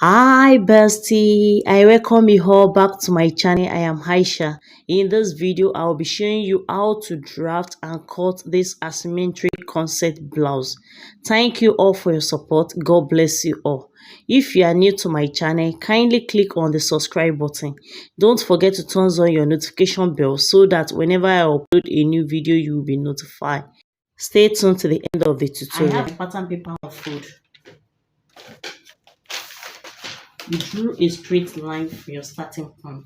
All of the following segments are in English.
Hi bestie, I welcome you all back to my channel. I am Aisha. In this video, I will be showing you how to draft and cut this asymmetric corset blouse. Thank you all for your support. God bless you all. If you are new to my channel, kindly click on the subscribe button. Don't forget to turn on your notification bell so that whenever I upload a new video, you will be notified. Stay tuned to the end of the tutorial. I have a pattern paper on fold. You drew a straight line for your starting point.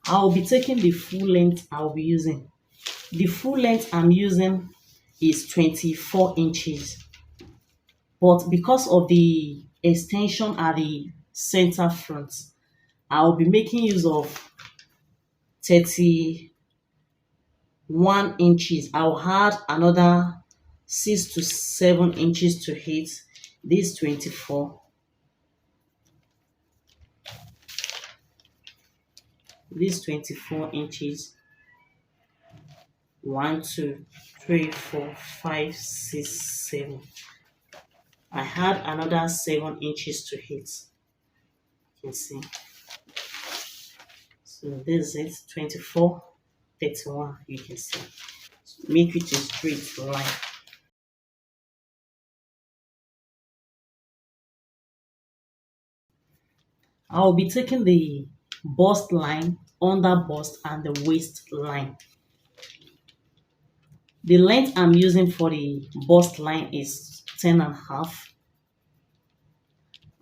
I'll be taking the full length I'll be using. The full length I'm using is 24 inches. But because of the extension at the center front, I'll be making use of 31 inches. I'll add another 6 to 7 inches to hit this 24. This 24 inches. 1, 2, 3, 4, 5, 6, 7. I had another 7 inches to hit. You can see. So this is 24, 31. You can see. Make it a straight line. I'll be taking the bust line, under bust, and the waist line. The length I'm using for the bust line is 10.5.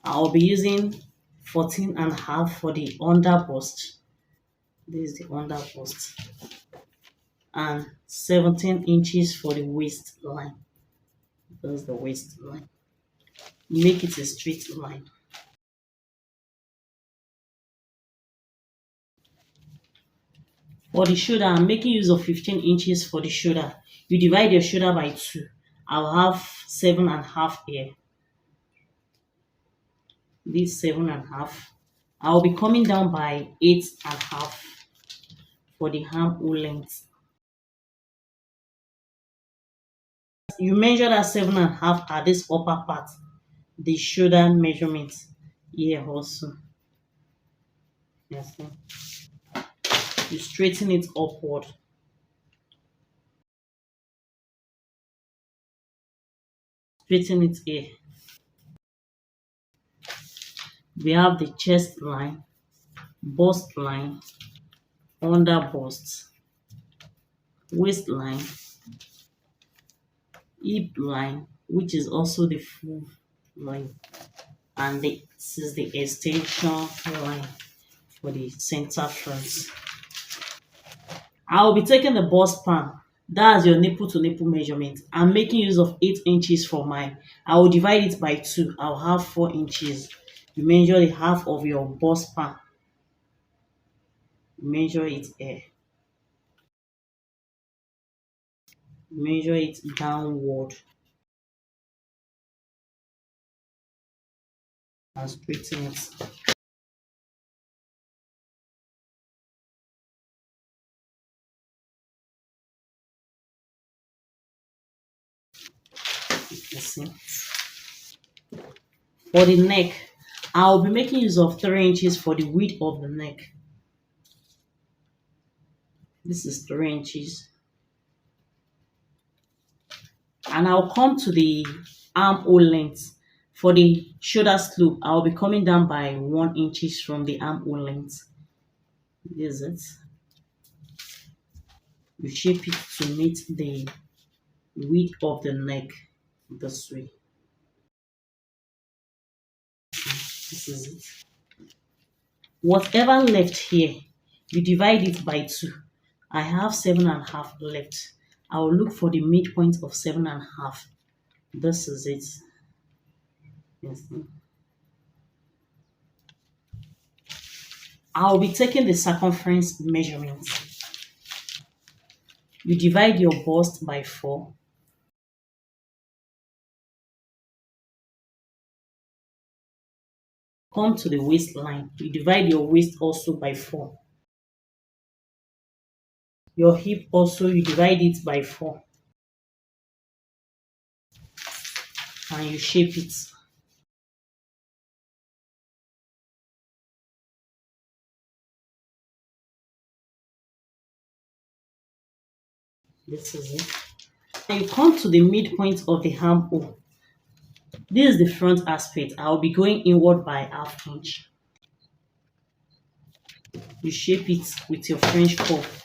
I'll be using 14.5 for the under bust. This is the under bust. And 17 inches for the waistline. That's the waistline. Make it a straight line. For the shoulder, I'm making use of 15 inches for the shoulder. You divide your shoulder by 2. I'll have 7.5 here. This 7.5. I'll be coming down by 8.5 for the armhole length. You measure that 7.5 at this upper part, the shoulder measurement here also. Yes. You straighten it upward. Straighten it here. We have the chest line, bust line, under bust, waistline, hip line, which is also the full line, and this is the extension line for the center front. I will be taking the bust pan. That's your nipple to nipple measurement. I'm making use of 8 inches for mine. I will divide it by 2. I'll have 4 inches. You measure the half of your bust pan. Measure it here. Measure it downward. And straighten it. You can see. For the neck, I'll be making use of 3 inches for the width of the neck. This is 3 inches. And I'll come to the armhole length. For the shoulder slope, I'll be coming down by 1 inches from the armhole length. This is it. You shape it to meet the width of the neck this way. This is it. Whatever left here, you divide it by 2. I have 7.5 left. I will look for the midpoint of 7.5. This is it. Yes. I'll be taking the circumference measurement. You divide your bust by 4. Come to the waistline. You divide your waist also by 4. Your hip also, you divide it by 4. and you shape it. This is it. And you come to the midpoint of the armhole. This is the front aspect. I'll be going inward by ½ inch. You shape it with your French curve.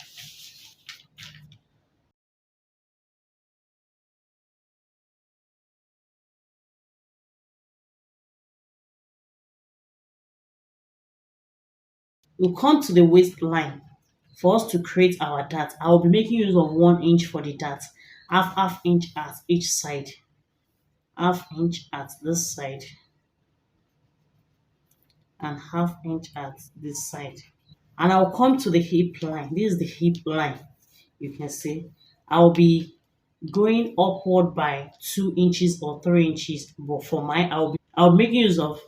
We'll come to the waistline. For us to create our dart, I will be making use of 1 inch for the dart, half inch at each side, ½ inch at this side, and ½ inch at this side. And I'll come to the hip line. This is the hip line. You can see I'll be going upward by 2 inches or 3 inches, but for mine I'll be making use of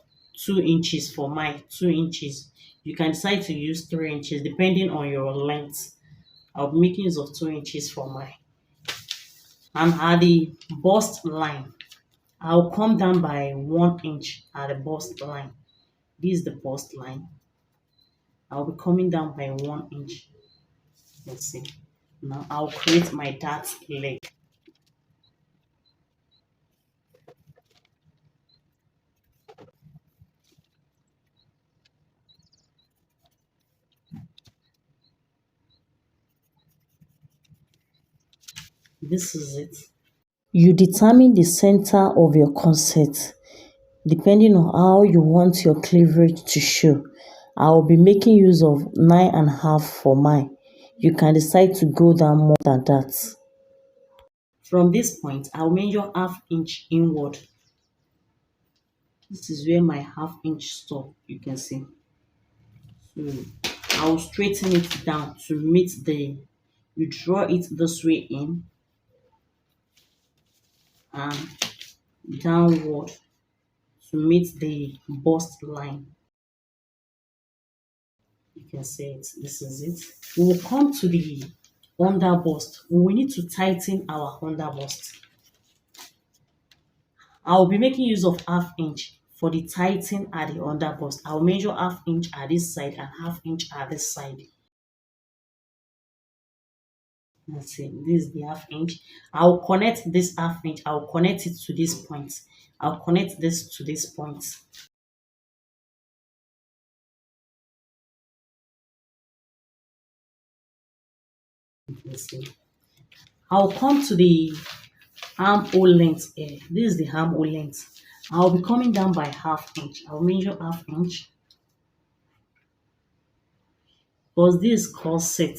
2 inches for my 2 inches. You can decide to use 3 inches depending on your length. I'll be making use of 2 inches for mine. And at the bust line, I'll come down by 1 inch at the bust line. This is the bust line. I'll be coming down by 1 inch. Let's see. Now I'll create my dart leg. This is it. You determine the center of your corset depending on how you want your cleavage to show. I will be making use of 9.5 for mine. You can decide to go down more than that. From this point, I'll measure ½ inch inward. This is where my ½ inch stop, you can see. So I'll straighten it down to meet you draw it this way in and downward to meet the bust line. You can see it. This is it. We'll come to the under bust. We need to tighten our under bust. I'll be making use of ½ inch for the tighten at the under bust. I'll measure ½ inch at this side and ½ inch at this side. Let's see, this is the ½ inch. I'll connect this ½ inch. I'll connect it to this point. I'll connect this to this point. Let's see. I'll come to the armhole length here. This is the armhole length. I'll be coming down by ½ inch. I'll measure ½ inch. Because this is corset.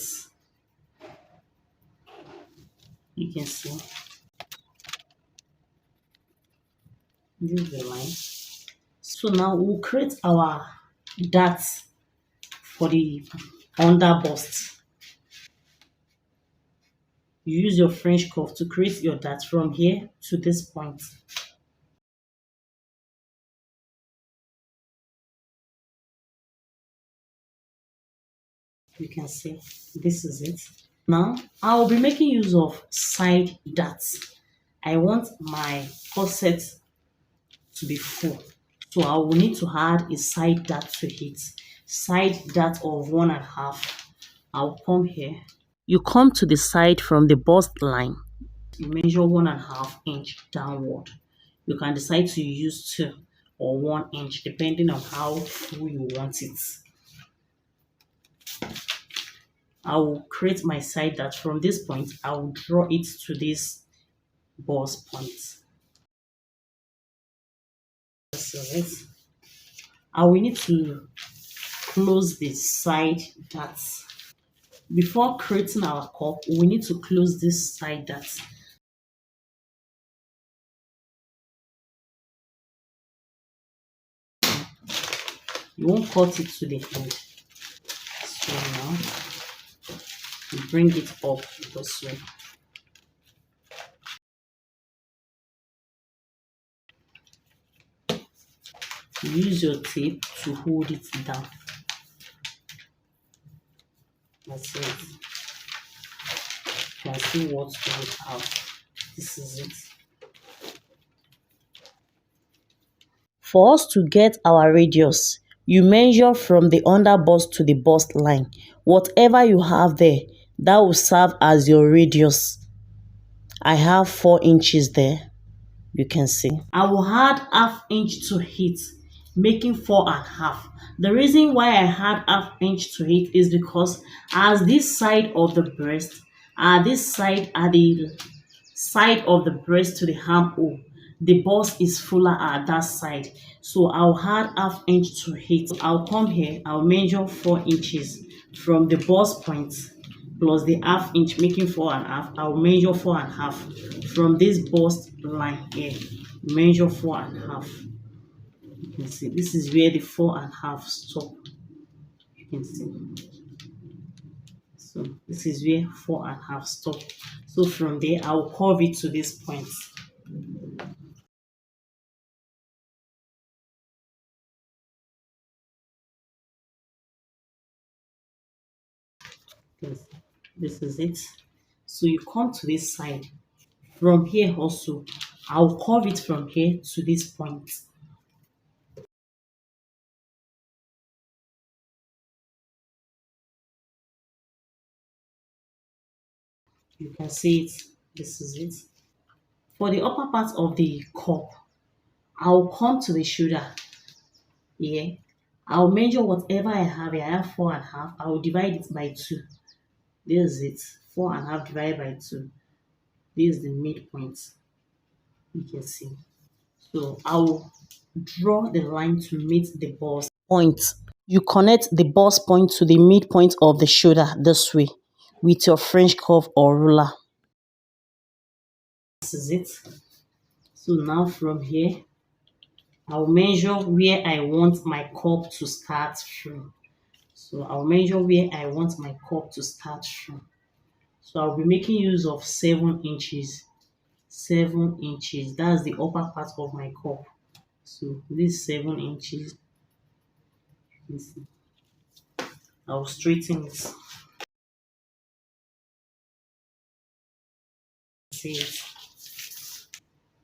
You can see. This is the line. So now we'll create our darts for the under bust. You use your French curve to create your dart from here to this point. You can see this is it. Now I will be making use of side darts. I want my corset to be full, so I will need to add a side dart to it. Side dart of 1.5. I'll come here. You come to the side from the bust line. You measure 1.5 inch downward. You can decide to use 2 or 1 inch depending on how full you want it. I will create my side dart. From this point, I will draw it to this bust point. This is it. I will need to close the side darts. Before creating our cup, we need to close this side dart. You won't cut it to the end. So now, you bring it up this way. Use your tape to hold it down. That's it. You can see what we have. This is it. For us to get our radius, you measure from the under bust to the bust line. Whatever you have there, that will serve as your radius. I have 4 inches there. You can see. I will add half inch to it, making 4.5. The reason why I add half inch to it is because as this side of the breast, this side are the side of the breast to the armhole, the bust is fuller at that side. So I'll add half inch to it. I'll come here, I'll measure 4 inches from the bust point plus the half inch, making 4.5. I'll measure 4.5 from this bust line here. Measure 4.5. You can see this is where the 4.5 stop. You can see. So this is where 4.5 stop. So from there, I'll curve it to this point. Yes, this is it. So you come to this side. From here also, I'll curve it from here to this point. You can see it. This is it. For the upper part of the cup, I'll come to the shoulder here. I'll measure whatever I have here. I have 4.5. I will divide it by 2. This is it. 4.5 divided by 2. This is the midpoint. You can see. So I will draw the line to meet the bust point. You connect the bust point to the midpoint of the shoulder this way with your French curve or ruler. This is it. So now from here, I'll measure where I want my cup to start from. So I'll measure where I want my cup to start from. So I'll be making use of 7 inches. 7 inches. That's the upper part of my cup. So this 7 inches. I'll straighten it. See it.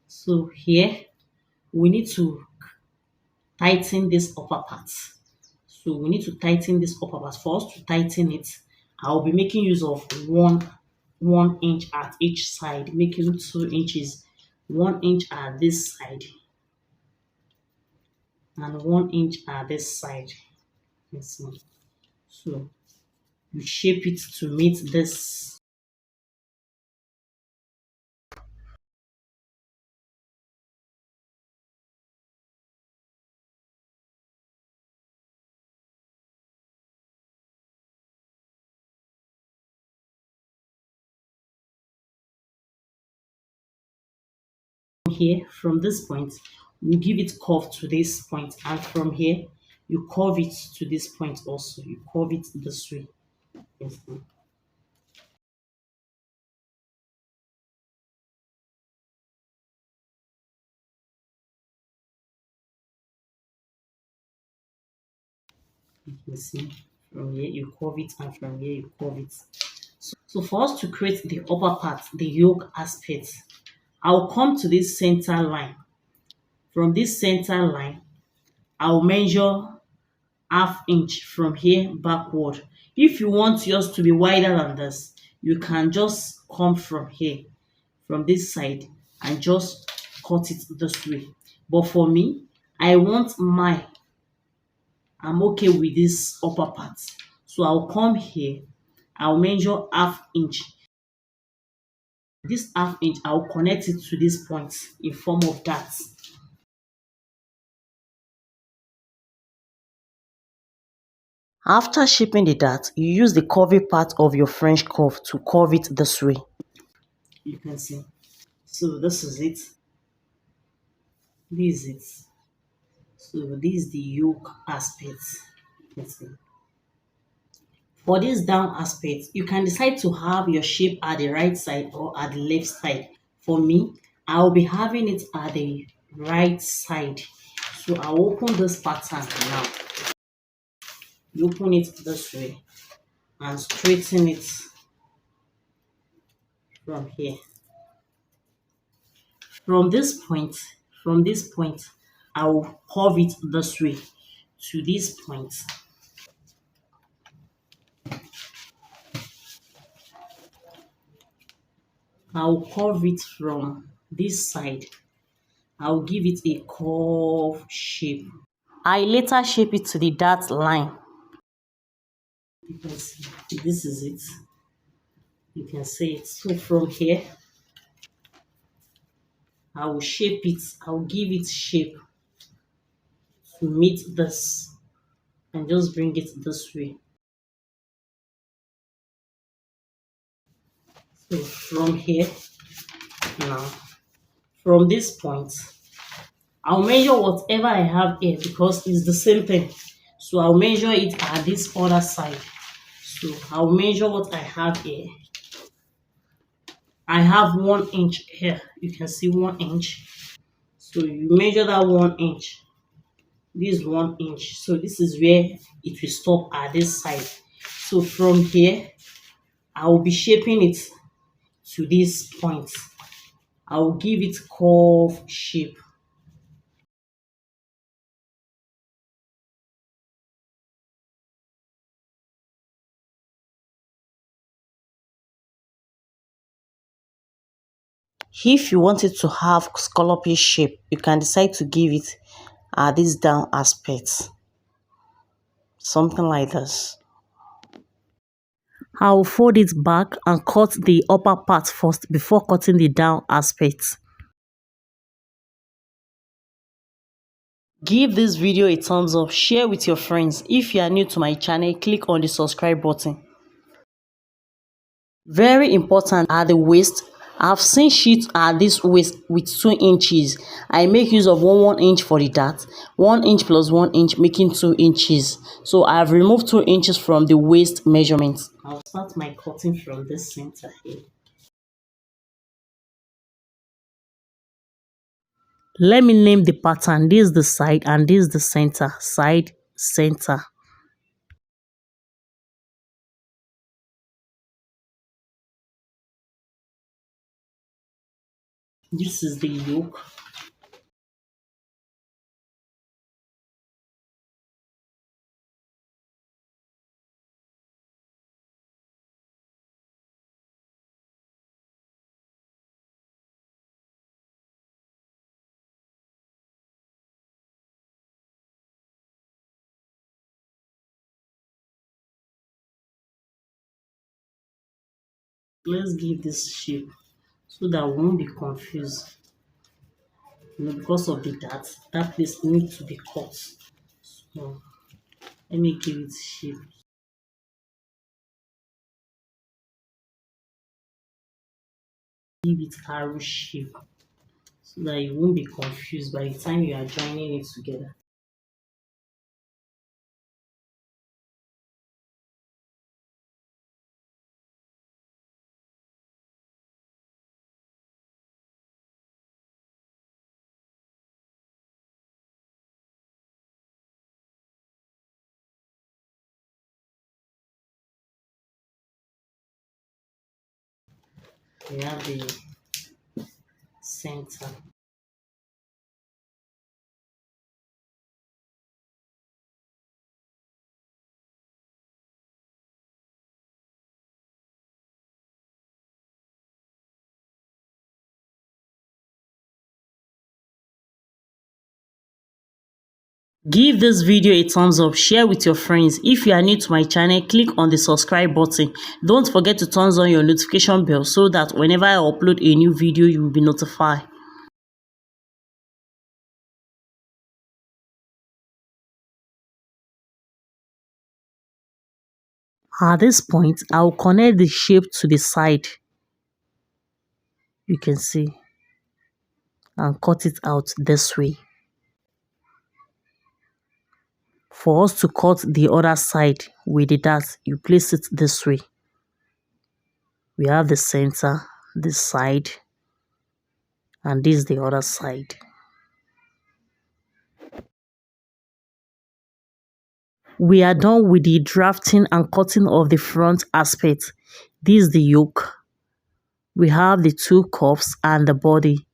So here we need to tighten this upper part. So we need to tighten this upper part. For us to tighten it, I'll be making use of one inch at each side, making 2 inches. 1 inch at this side and 1 inch at this side. Let's see. So you shape it to meet this. Here from this point, you give it curve to this point, and from here you curve it to this point also. You curve it this way. Yes. You can see from here you curve it, and from here you curve it. So for us to create the upper part, the yoke aspect, I'll come to this center line. From this center line, I'll measure half inch from here backward. If you want yours to be wider than this, you can just come from here, from this side, and just cut it this way. But for me, I'm okay with this upper part. So I'll come here, I'll measure half inch. This half inch, I'll connect it to this point in form of that. After shaping the dart, you use the curvy part of your French curve to curve it this way. You can see. So this is it. This is it. So this is the yoke aspect. Let's see. For this down aspect, you can decide to have your shape at the right side or at the left side. For me, I'll be having it at the right side. So I'll open this pattern now. You open it this way and straighten it from here. From this point, I'll curve it this way to this point. I'll curve it from this side. I'll give it a curve shape. I later shape it to the dart line. You can see, this is it. You can see it. So from here, I will shape it. I'll give it shape to meet this and just bring it this way. So from here now, from this point, I'll measure whatever I have here because it's the same thing. So I'll measure it at this other side. So I'll measure what I have here. I have 1 inch here. You can see 1 inch. So you measure that 1 inch. This is 1 inch. So this is where it will stop at this side. So from here, I will be shaping it to this point. I will give it curve shape. If you want it to have scallopy shape, you can decide to give it this down aspect. Something like this. I'll fold it back and cut the upper part first before cutting the down aspect. Give this video a thumbs up, share with your friends. If you are new to my channel, click on the subscribe button. Very important at the waist. I've seen sheets at this waist with 2 inches. I make use of 1 inch for the dart, 1 inch plus 1 inch making 2 inches. So I've removed 2 inches from the waist measurement. I'll start my cutting from this center here. Let me name the pattern. This is the side and this is the center. Side, center. This is the yoke. Let's give this shape so that we won't be confused. Because of the that place needs to be cut. So let me give it shape. Give it arrow shape so that you won't be confused by the time you are joining it together. We have the center. Give this video a thumbs up, share with your friends. If you are new to my channel, click on the subscribe button. Don't forget to turn on your notification bell so that whenever I upload a new video, you will be notified. At this point, I'll connect the shape to the side. You can see, and cut it out this way. For us to cut the other side with the dart, you place it this way. We have the center, this side, and this is the other side. We are done with the drafting and cutting of the front aspect. This is the yoke. We have the 2 cuffs and the body.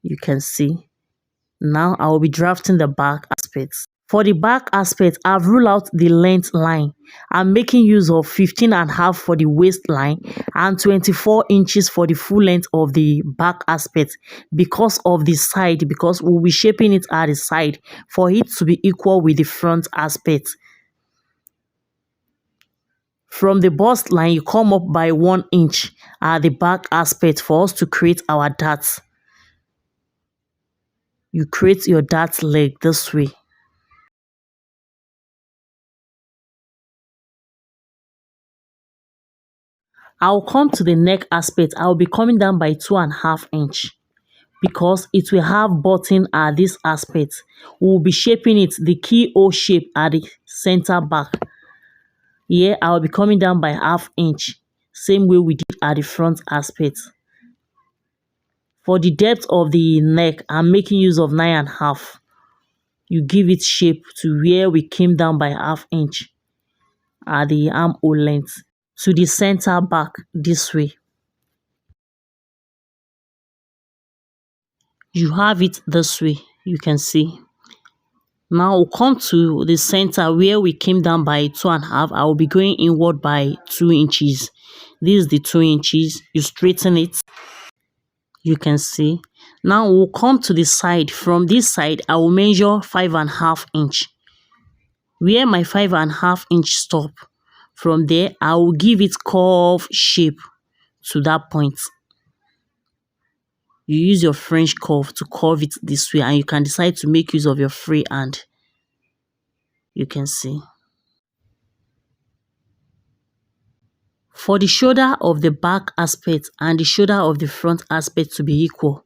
You can see. Now I will be drafting the back aspects. For the back aspect, I've ruled out the length line. I'm making use of 15.5 for the waistline and 24 inches for the full length of the back aspect because of the side, because we'll be shaping it at the side for it to be equal with the front aspect. From the bust line, you come up by 1 inch at the back aspect for us to create our darts. You create your dart leg this way. I'll come to the neck aspect. I'll be coming down by 2.5 inch because it will have button at this aspect. We'll be shaping it the keyhole shape at the center back. Here I'll be coming down by 1/2 inch, same way we did at the front aspect. For the depth of the neck, I'm making use of 9.5. You give it shape to where we came down by 1/2 inch at the armhole length to the center back this way. You have it this way, you can see. Now we'll come to the center where we came down by 2.5. I will be going inward by 2 inches. This is the 2 inches. You straighten it, you can see. Now we'll come to the side. From this side, I will measure 5.5 inch. Where my 5.5 inch stop, from there I will give it curve shape to that point. You use your French curve to curve it this way, and you can decide to make use of your free hand. You can see. For the shoulder of the back aspect and the shoulder of the front aspect to be equal,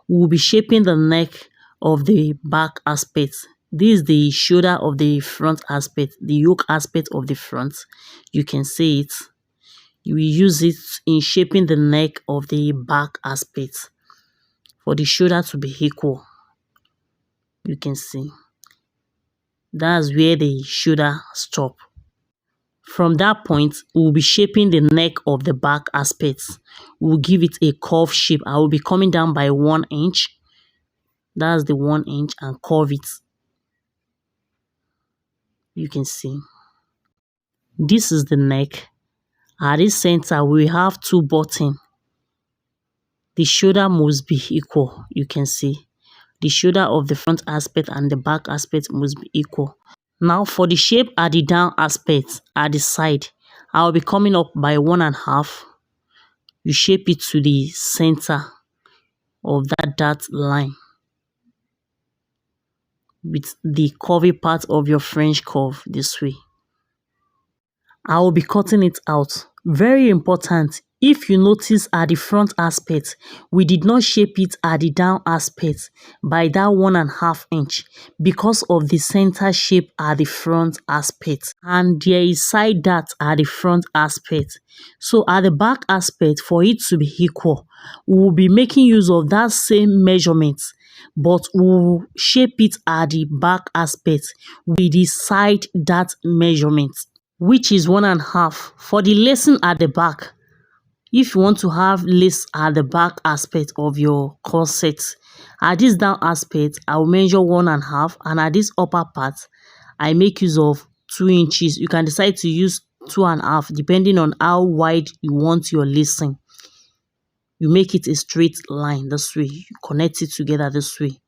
we will be shaping the neck of the back aspect. This is the shoulder of the front aspect, the yoke aspect of the front. You can see it. You will use it in shaping the neck of the back aspect for the shoulder to be equal. You can see. That's where the shoulder stop. From that point, we'll be shaping the neck of the back aspect. We'll give it a curve shape. I will be coming down by 1 inch. That's the 1 inch, and curve it. You can see. This is the neck. At this center, we have 2 buttons. The shoulder must be equal. You can see. The shoulder of the front aspect and the back aspect must be equal. Now for the shape at the down aspect at the side, I'll be coming up by 1.5. You shape it to the center of that dart line with the curvy part of your French curve this way. I will be cutting it out. Very important. If you notice at the front aspect, we did not shape it at the down aspect by that 1.5 inch because of the center shape at the front aspect. And there is side dart at the front aspect. So at the back aspect, for it to be equal, we will be making use of that same measurement, but we will shape it at the back aspect with the side dart measurement, which is 1.5 for the lacing at the back. If you want to have lace at the back aspect of your corset, at this down aspect, I will measure 1.5, and at this upper part, I make use of 2 inches. You can decide to use 2.5 depending on how wide you want your lacing. You make it a straight line this way. You connect it together this way.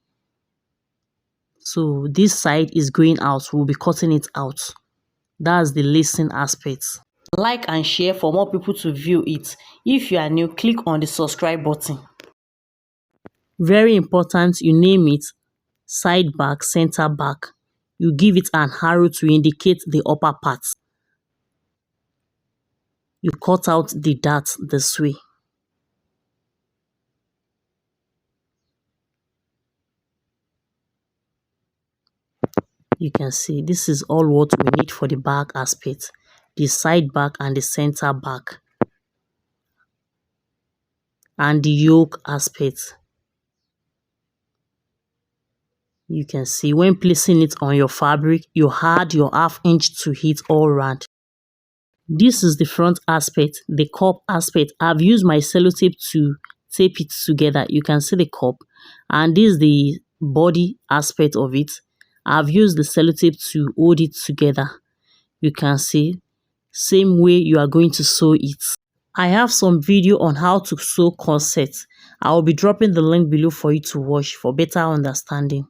So this side is going out. We'll be cutting it out. That's the lacing aspect. Like and share for more people to view it. If you are new, click on the subscribe button. Very important, you name it side back, center back. You give it an arrow to indicate the upper part. You cut out the dart this way. You can see this is all what we need for the back aspect. The side back and the center back. And the yoke aspect. You can see when placing it on your fabric, you add your 1/2 inch to it all round. This is the front aspect, the cup aspect. I've used my sellotape to tape it together. You can see the cup. And this is the body aspect of it. I've used the sellotape to hold it together. You can see, same way you are going to sew it. I have some video on how to sew corset. I will be dropping the link below for you to watch for better understanding.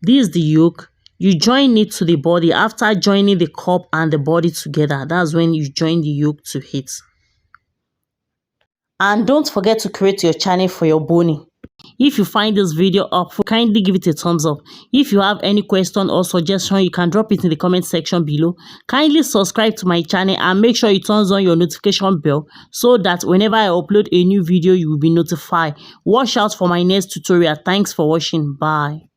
This is the yoke. You join it to the body. After joining the cup and the body together, that's when you join the yoke to it. And don't forget to create your channel for your boning. If you find this video helpful, kindly give it a thumbs up. If you have any question or suggestion, you can drop it in the comment section below. Kindly subscribe to my channel and make sure you turn on your notification bell so that whenever I upload a new video, you will be notified. Watch out for my next tutorial. Thanks for watching. Bye.